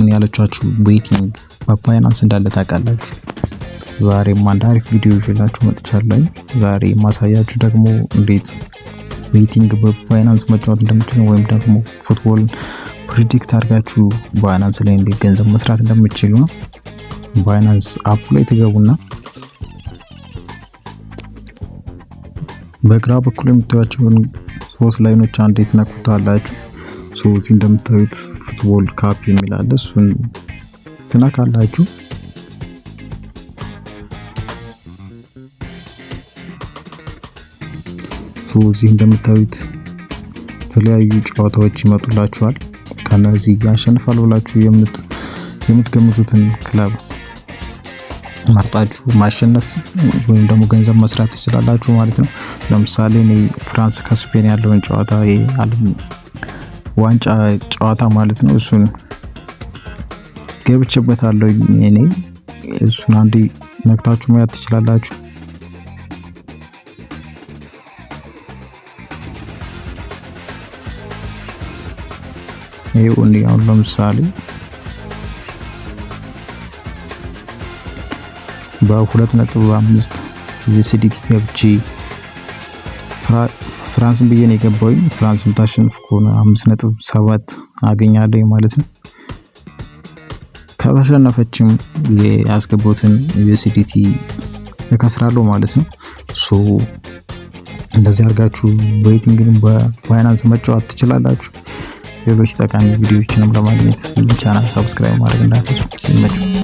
ምን ያለቻችሁ ቤቲንግ በባይናንስ እንዳለ ታውቃላችሁ። ዛሬም አንድ አሪፍ ቪዲዮ ይዤላችሁ መጥቻለሁ። ዛሬ ማሳያችሁ ደግሞ እንዴት ቤቲንግ በባይናንስ መጫወት እንደምትችሉ ወይም ደግሞ ፉትቦል ፕሪዲክት አድርጋችሁ ባይናንስ ላይ እንዴት ገንዘብ መስራት እንደምትችሉ ነው። ባይናንስ አፕ ላይ ትገቡና በግራ በኩል የምታዩቸውን ሶስት ላይኖች አንዴ ትነኩታላችሁ። እዚህ እንደምታዩት ፉትቦል ካፕ የሚል አለ። እሱን ትነካላችሁ። እዚህ እንደምታዩት የተለያዩ ጨዋታዎች ይመጡላችኋል። ከነዚህ ያሸንፋል ብላችሁ የምትገምቱትን ክለብ መርጣችሁ ማሸነፍ ወይም ደግሞ ገንዘብ መስራት ትችላላችሁ ማለት ነው። ለምሳሌ እኔ ፍራንስ ከስፔን ያለውን ጨዋታ የዓለም ዋንጫ ጨዋታ ማለት ነው እሱን ገብቼበታለሁ። እኔ እሱን አንዴ ነክታችሁ ማየት ትችላላችሁ። ይሄው አሁን ለምሳሌ በ2.5 USDT ገብቼ ፍራንስን ብዬ ነው የገባሁኝ። ፍራንስ የምታሸንፍ ከሆነ 5.7 አገኛለሁ ማለት ነው። ከተሸነፈችም ያስገባሁትን USDT እከስራለሁ ማለት ነው። እንደዚህ አድርጋችሁ ቤቲንግን በባይናንስ መጫወት ትችላላችሁ። ሌሎች ጠቃሚ ቪዲዮዎችንም ለማግኘት ቻናል ሰብስክራይብ ማድረግ እንዳትረሱ። ይመቻችሁ።